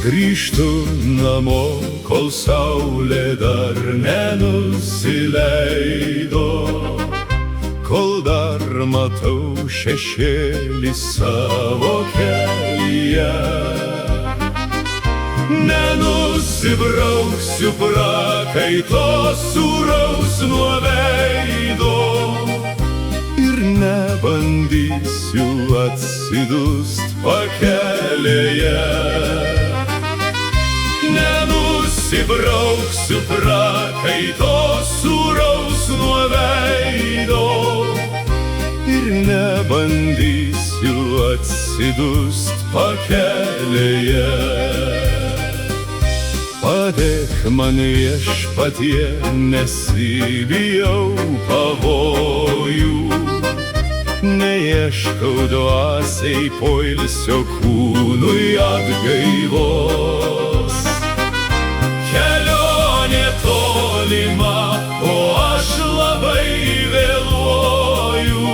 Grįžtu namo, kol saulė dar nenusileido, kol dar matau šešėlį savo kelyje. Nenusibrauksiu prakaitos sūraus nuo veido ir nebandysiu atsidust pakelėje. Nenusibrauksiu prakaitos sūraus nuo veido ir nebandysiu atsidust pakelėje. Padėk man viešpatie, nesibijau pavojų, neieškau dvasiai poilsio kūnui atgaivos. Kelionė tolima, o aš labai vėluoju.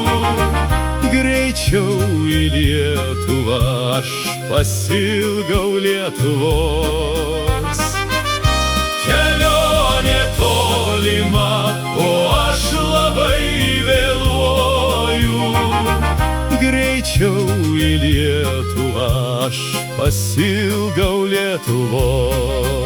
Greičiau į Lietuvą, aš pasilgau Lietuvos. Kelionė tolima, o aš labai vėluoju. Greičiau į Lietuvą, aš pasilgau Lietuvos.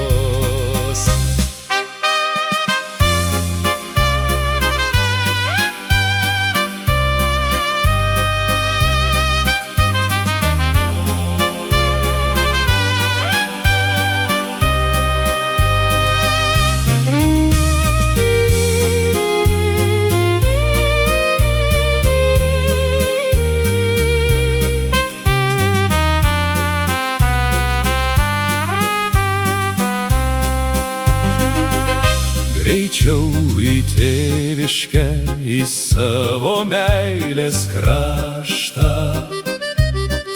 Greičiau į tėviškę, į savo meilės kraštą.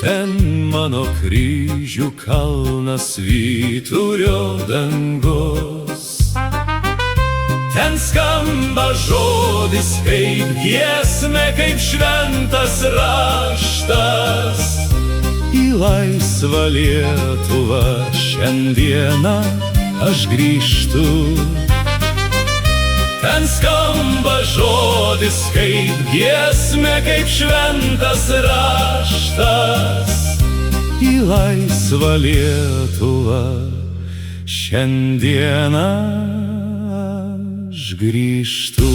Ten mano kryžių kalnas vyturio dangus. Ten skamba žodis kaip giesmė, kaip šventas raštas. Į laisvą Lietuvą šiandieną aš grįžtu. Ten skamba žodis kaip giesmė, kaip šventas raštas. Į laisvą Lietuvą šiandieną aš grįžtu.